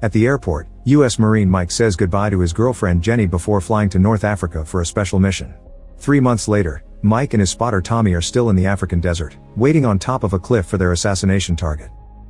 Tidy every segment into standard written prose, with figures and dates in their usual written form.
At the airport, U.S. Marine Mike says goodbye to his girlfriend Jenny before flying to North Africa for a special mission. 3 months later, Mike and his spotter Tommy are still in the African desert, waiting on top of a cliff for their assassination target.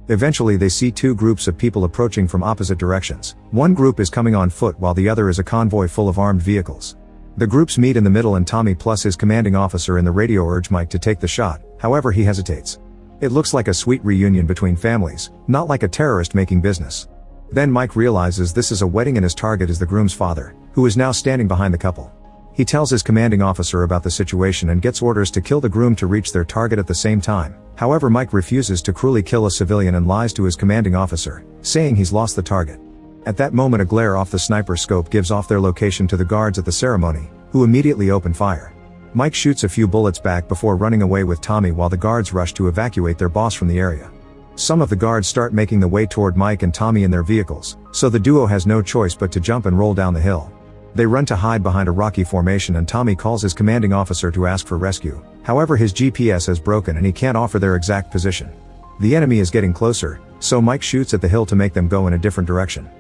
Eventually they see two groups of people approaching from opposite directions. One group is coming on foot while the other is a convoy full of armed vehicles. The groups meet in the middle and Tommy plus his commanding officer in the radio urge Mike to take the shot, however he hesitates. It looks like a sweet reunion between families, not like a terrorist making business. Then Mike realizes this is a wedding and his target is the groom's father, who is now standing behind the couple. He tells his commanding officer about the situation and gets orders to kill the groom to reach their target at the same time. However, Mike refuses to cruelly kill a civilian and lies to his commanding officer, saying he's lost the target. At that moment a glare off the sniper scope gives off their location to the guards at the ceremony, who immediately open fire. Mike shoots a few bullets back before running away with Tommy while the guards rush to evacuate their boss from the area. Some of the guards start making the way toward Mike and Tommy in their vehicles, so the duo has no choice but to jump and roll down the hill. They run to hide behind a rocky formation and Tommy calls his commanding officer to ask for rescue. However, his GPS has broken and he can't offer their exact position. The enemy is getting closer, so Mike shoots at the hill to make them go in a different direction.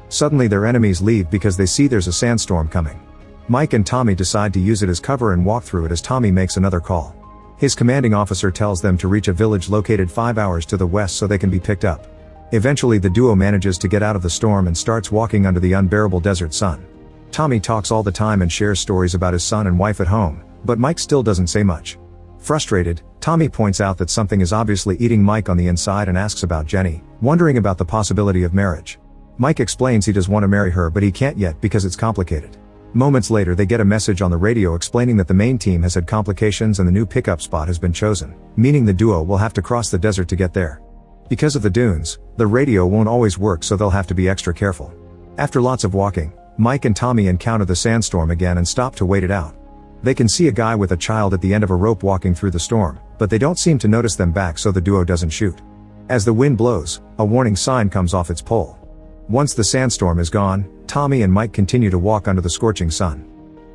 Suddenly their enemies leave because they see there's a sandstorm coming. Mike and Tommy decide to use it as cover and walk through it as Tommy makes another call. His commanding officer tells them to reach a village located 5 hours to the west so they can be picked up. Eventually the duo manages to get out of the storm and starts walking under the unbearable desert sun. Tommy talks all the time and shares stories about his son and wife at home, but Mike still doesn't say much. Frustrated, Tommy points out that something is obviously eating Mike on the inside and asks about Jenny, wondering about the possibility of marriage. Mike explains he does want to marry her but he can't yet because it's complicated. Moments later they get a message on the radio explaining that the main team has had complications and the new pickup spot has been chosen, meaning the duo will have to cross the desert to get there. Because of the dunes, the radio won't always work so they'll have to be extra careful. After lots of walking, Mike and Tommy encounter the sandstorm again and stop to wait it out. They can see a guy with a child at the end of a rope walking through the storm, but they don't seem to notice them back so the duo doesn't shoot. As the wind blows, a warning sign comes off its pole. Once the sandstorm is gone, Tommy and Mike continue to walk under the scorching sun.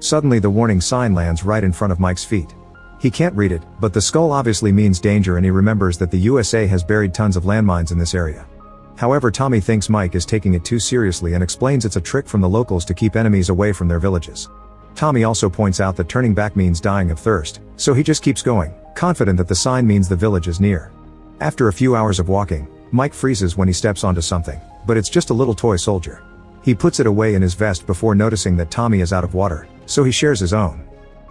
Suddenly the warning sign lands right in front of Mike's feet. He can't read it, but the skull obviously means danger and he remembers that the USA has buried tons of landmines in this area. However, Tommy thinks Mike is taking it too seriously and explains it's a trick from the locals to keep enemies away from their villages. Tommy also points out that turning back means dying of thirst, so he just keeps going, confident that the sign means the village is near. After a few hours of walking, Mike freezes when he steps onto something, but it's just a little toy soldier. He puts it away in his vest before noticing that Tommy is out of water, so he shares his own.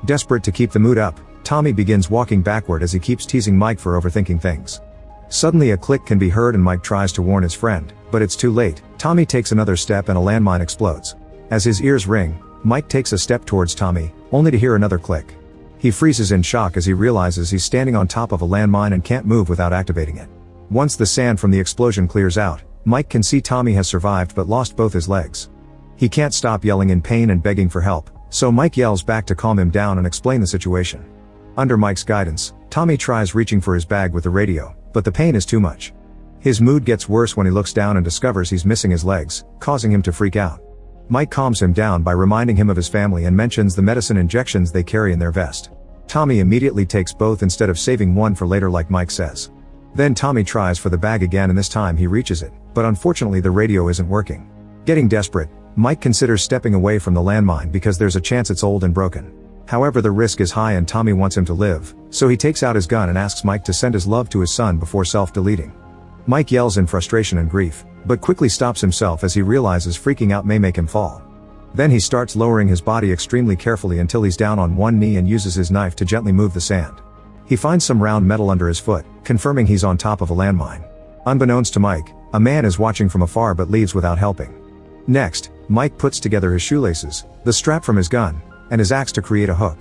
Desperate to keep the mood up, Tommy begins walking backward as he keeps teasing Mike for overthinking things. Suddenly a click can be heard and Mike tries to warn his friend, but it's too late. Tommy takes another step and a landmine explodes. As his ears ring, Mike takes a step towards Tommy, only to hear another click. He freezes in shock as he realizes he's standing on top of a landmine and can't move without activating it. Once the sand from the explosion clears out, Mike can see Tommy has survived but lost both his legs. He can't stop yelling in pain and begging for help, so Mike yells back to calm him down and explain the situation. Under Mike's guidance, Tommy tries reaching for his bag with the radio, but the pain is too much. His mood gets worse when he looks down and discovers he's missing his legs, causing him to freak out. Mike calms him down by reminding him of his family and mentions the medicine injections they carry in their vest. Tommy immediately takes both instead of saving one for later like Mike says. Then Tommy tries for the bag again and this time he reaches it, but unfortunately the radio isn't working. Getting desperate, Mike considers stepping away from the landmine because there's a chance it's old and broken. However, the risk is high and Tommy wants him to live, so he takes out his gun and asks Mike to send his love to his son before self-deleting. Mike yells in frustration and grief, but quickly stops himself as he realizes freaking out may make him fall. Then he starts lowering his body extremely carefully until he's down on one knee and uses his knife to gently move the sand. He finds some round metal under his foot, confirming he's on top of a landmine. Unbeknownst to Mike, a man is watching from afar but leaves without helping. Next, Mike puts together his shoelaces, the strap from his gun, and his axe to create a hook.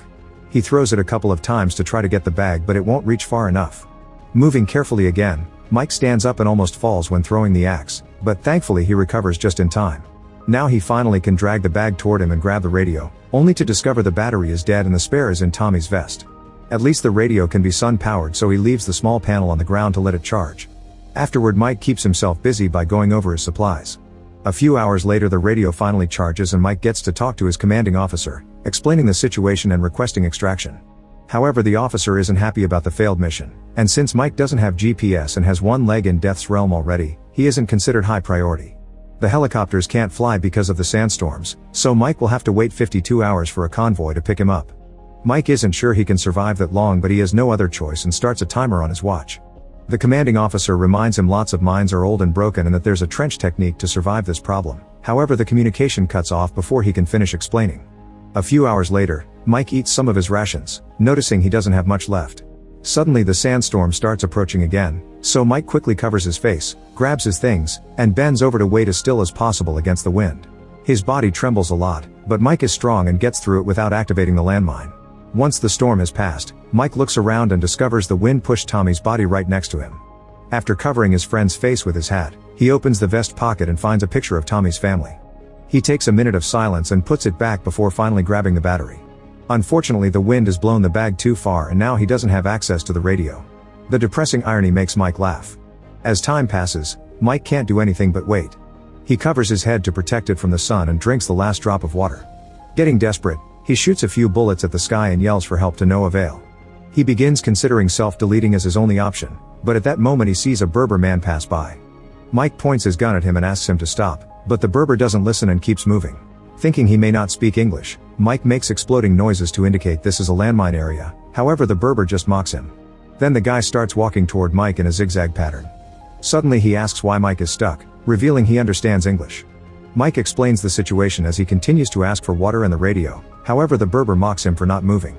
He throws it a couple of times to try to get the bag but it won't reach far enough. Moving carefully again, Mike stands up and almost falls when throwing the axe, but thankfully he recovers just in time. Now he finally can drag the bag toward him and grab the radio, only to discover the battery is dead and the spare is in Tommy's vest. At least the radio can be sun-powered so he leaves the small panel on the ground to let it charge. Afterward Mike keeps himself busy by going over his supplies. A few hours later the radio finally charges and Mike gets to talk to his commanding officer, explaining the situation and requesting extraction. However, the officer isn't happy about the failed mission, and since Mike doesn't have GPS and has one leg in death's realm already, he isn't considered high priority. The helicopters can't fly because of the sandstorms, so Mike will have to wait 52 hours for a convoy to pick him up. Mike isn't sure he can survive that long, but he has no other choice and starts a timer on his watch. The commanding officer reminds him lots of mines are old and broken and that there's a trench technique to survive this problem. However, the communication cuts off before he can finish explaining. A few hours later, Mike eats some of his rations, noticing he doesn't have much left. Suddenly the sandstorm starts approaching again, so Mike quickly covers his face, grabs his things, and bends over to wait as still as possible against the wind. His body trembles a lot, but Mike is strong and gets through it without activating the landmine. Once the storm has passed, Mike looks around and discovers the wind pushed Tommy's body right next to him. After covering his friend's face with his hat, he opens the vest pocket and finds a picture of Tommy's family. He takes a minute of silence and puts it back before finally grabbing the battery. Unfortunately, the wind has blown the bag too far and now he doesn't have access to the radio. The depressing irony makes Mike laugh. As time passes, Mike can't do anything but wait. He covers his head to protect it from the sun and drinks the last drop of water. Getting desperate, he shoots a few bullets at the sky and yells for help to no avail. He begins considering self-deleting as his only option, but at that moment he sees a Berber man pass by. Mike points his gun at him and asks him to stop, but the Berber doesn't listen and keeps moving. Thinking he may not speak English, Mike makes exploding noises to indicate this is a landmine area. However, the Berber just mocks him. Then the guy starts walking toward Mike in a zigzag pattern. Suddenly he asks why Mike is stuck, revealing he understands English. Mike explains the situation as he continues to ask for water and the radio. However, the Berber mocks him for not moving.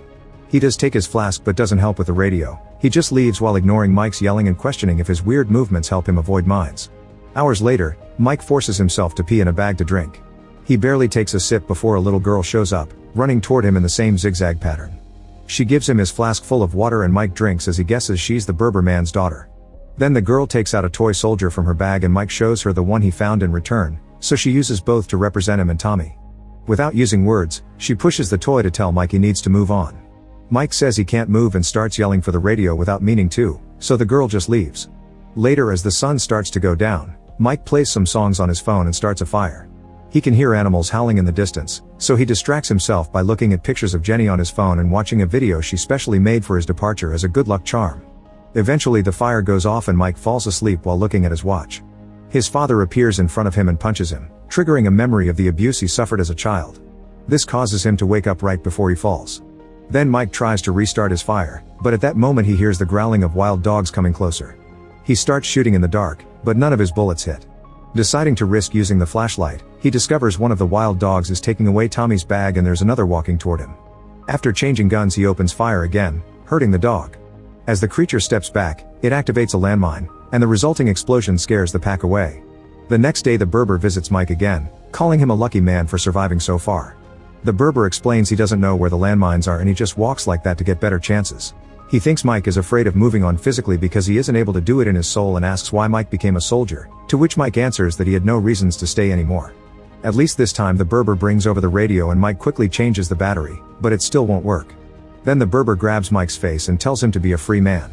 He does take his flask but doesn't help with the radio. He just leaves while ignoring Mike's yelling and questioning if his weird movements help him avoid mines. Hours later, Mike forces himself to pee in a bag to drink. He barely takes a sip before a little girl shows up, running toward him in the same zigzag pattern. She gives him his flask full of water and Mike drinks as he guesses she's the Berber man's daughter. Then the girl takes out a toy soldier from her bag and Mike shows her the one he found in return, so she uses both to represent him and Tommy. Without using words, she pushes the toy to tell Mike he needs to move on. Mike says he can't move and starts yelling for the radio without meaning to, so the girl just leaves. Later, as the sun starts to go down, Mike plays some songs on his phone and starts a fire. He can hear animals howling in the distance, so he distracts himself by looking at pictures of Jenny on his phone and watching a video she specially made for his departure as a good luck charm. Eventually the fire goes off and Mike falls asleep while looking at his watch. His father appears in front of him and punches him, triggering a memory of the abuse he suffered as a child. This causes him to wake up right before he falls. Then Mike tries to restart his fire, but at that moment he hears the growling of wild dogs coming closer. He starts shooting in the dark, but none of his bullets hit. Deciding to risk using the flashlight, he discovers one of the wild dogs is taking away Tommy's bag and there's another walking toward him. After changing guns, he opens fire again, hurting the dog. As the creature steps back, it activates a landmine, and the resulting explosion scares the pack away. The next day the Berber visits Mike again, calling him a lucky man for surviving so far. The Berber explains he doesn't know where the landmines are and he just walks like that to get better chances. He thinks Mike is afraid of moving on physically because he isn't able to do it in his soul and asks why Mike became a soldier, to which Mike answers that he had no reasons to stay anymore. At least this time the Berber brings over the radio and Mike quickly changes the battery, but it still won't work. Then the Berber grabs Mike's face and tells him to be a free man.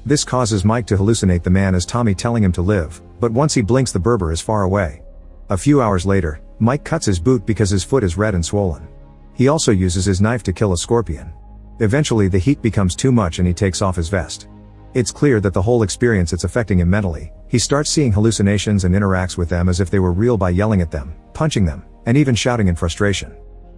This causes Mike to hallucinate the man as Tommy telling him to live, but once he blinks the Berber is far away. A few hours later, Mike cuts his boot because his foot is red and swollen. He also uses his knife to kill a scorpion. Eventually the heat becomes too much and he takes off his vest. It's clear that the whole experience it's affecting him mentally. He starts seeing hallucinations and interacts with them as if they were real by yelling at them, punching them, and even shouting in frustration.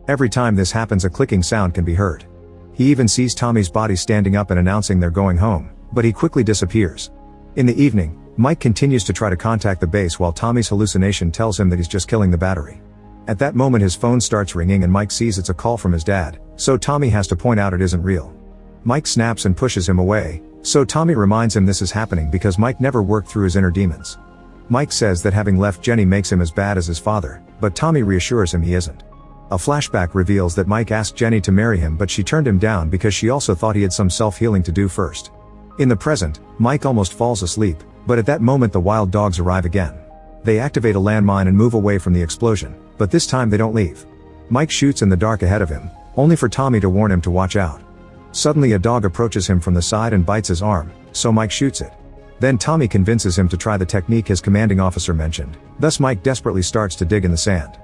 Every time this happens a clicking sound can be heard. He even sees Tommy's body standing up and announcing they're going home, but he quickly disappears. In the evening, Mike continues to try to contact the base while Tommy's hallucination tells him that he's just killing the battery. At that moment his phone starts ringing and Mike sees it's a call from his dad, so Tommy has to point out it isn't real. Mike snaps and pushes him away, so Tommy reminds him this is happening because Mike never worked through his inner demons. Mike says that having left Jenny makes him as bad as his father, but Tommy reassures him he isn't. A flashback reveals that Mike asked Jenny to marry him but she turned him down because she also thought he had some self-healing to do first. In the present, Mike almost falls asleep, but at that moment the wild dogs arrive again. They activate a landmine and move away from the explosion, but this time they don't leave. Mike shoots in the dark ahead of him, only for Tommy to warn him to watch out. Suddenly a dog approaches him from the side and bites his arm, so Mike shoots it. Then Tommy convinces him to try the technique his commanding officer mentioned, thus Mike desperately starts to dig in the sand.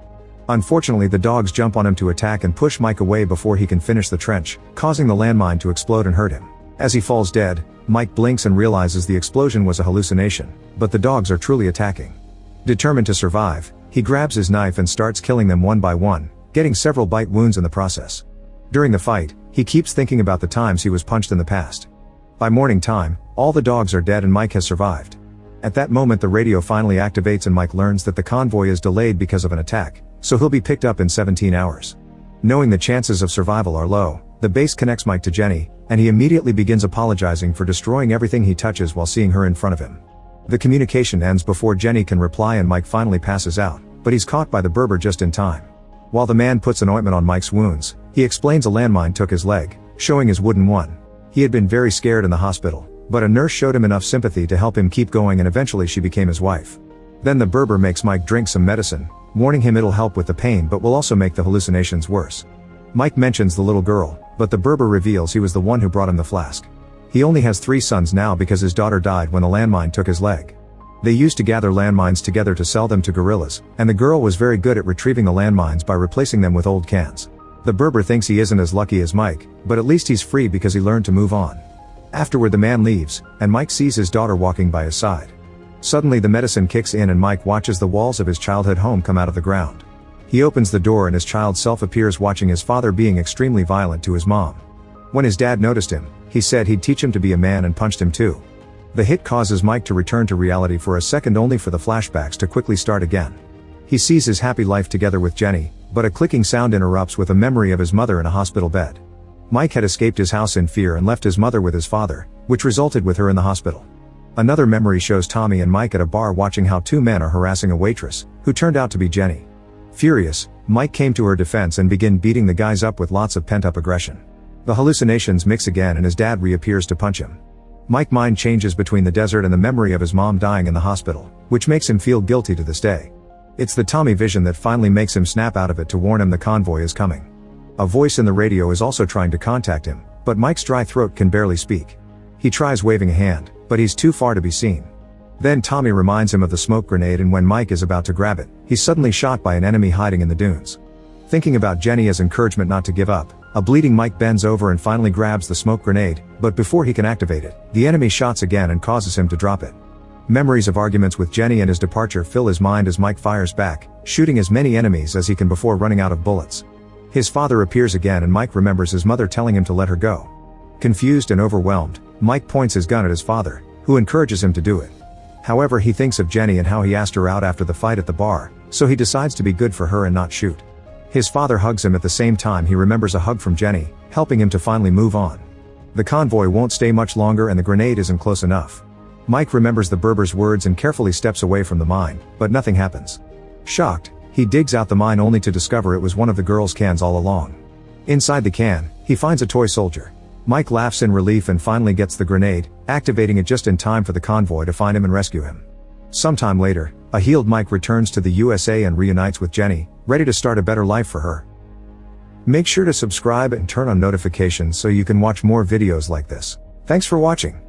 Unfortunately the dogs jump on him to attack and push Mike away before he can finish the trench, causing the landmine to explode and hurt him. As he falls dead, Mike blinks and realizes the explosion was a hallucination, but the dogs are truly attacking. Determined to survive, He grabs his knife and starts killing them one by one, getting several bite wounds in the process. During the fight, he keeps thinking about the times he was punched in the past. By morning time, all the dogs are dead and Mike has survived. At that moment the radio finally activates and Mike learns that the convoy is delayed because of an attack, so he'll be picked up in 17 hours. Knowing the chances of survival are low, the base connects Mike to Jenny, and he immediately begins apologizing for destroying everything he touches while seeing her in front of him. The communication ends before Jenny can reply and Mike finally passes out, but he's caught by the Berber just in time. While the man puts an ointment on Mike's wounds, he explains a landmine took his leg, showing his wooden one. He had been very scared in the hospital, but a nurse showed him enough sympathy to help him keep going and eventually she became his wife. Then the Berber makes Mike drink some medicine, warning him it'll help with the pain but will also make the hallucinations worse. Mike mentions the little girl, but the Berber reveals he was the one who brought him the flask. He only has 3 sons now because his daughter died when the landmine took his leg. They used to gather landmines together to sell them to guerrillas, and the girl was very good at retrieving the landmines by replacing them with old cans. The Berber thinks he isn't as lucky as Mike, but at least he's free because he learned to move on. Afterward the man leaves, and Mike sees his daughter walking by his side. Suddenly the medicine kicks in and Mike watches the walls of his childhood home come out of the ground. He opens the door and his child self appears watching his father being extremely violent to his mom. When his dad noticed him, he said he'd teach him to be a man and punched him too. The hit causes Mike to return to reality for a second only for the flashbacks to quickly start again. He sees his happy life together with Jenny, but a clicking sound interrupts with a memory of his mother in a hospital bed. Mike had escaped his house in fear and left his mother with his father, which resulted with her in the hospital. Another memory shows Tommy and Mike at a bar watching how 2 men are harassing a waitress, who turned out to be Jenny. Furious, Mike came to her defense and began beating the guys up with lots of pent-up aggression. The hallucinations mix again and his dad reappears to punch him. Mike's mind changes between the desert and the memory of his mom dying in the hospital, which makes him feel guilty to this day. It's the Tommy vision that finally makes him snap out of it to warn him the convoy is coming. A voice in the radio is also trying to contact him, but Mike's dry throat can barely speak. He tries waving a hand, but he's too far to be seen. Then Tommy reminds him of the smoke grenade and when Mike is about to grab it, he's suddenly shot by an enemy hiding in the dunes. Thinking about Jenny as encouragement not to give up, a bleeding Mike bends over and finally grabs the smoke grenade, but before he can activate it, the enemy shots again and causes him to drop it. Memories of arguments with Jenny and his departure fill his mind as Mike fires back, shooting as many enemies as he can before running out of bullets. His father appears again and Mike remembers his mother telling him to let her go. Confused and overwhelmed, Mike points his gun at his father, who encourages him to do it. However, he thinks of Jenny and how he asked her out after the fight at the bar, so he decides to be good for her and not shoot. His father hugs him at the same time he remembers a hug from Jenny, helping him to finally move on. The convoy won't stay much longer and the grenade isn't close enough. Mike remembers the Berber's words and carefully steps away from the mine, but nothing happens. Shocked, he digs out the mine only to discover it was one of the girl's cans all along. Inside the can, he finds a toy soldier. Mike laughs in relief and finally gets the grenade, activating it just in time for the convoy to find him and rescue him. Sometime later, a healed Mike returns to the USA and reunites with Jenny, ready to start a better life for her. Make sure to subscribe and turn on notifications so you can watch more videos like this. Thanks for watching.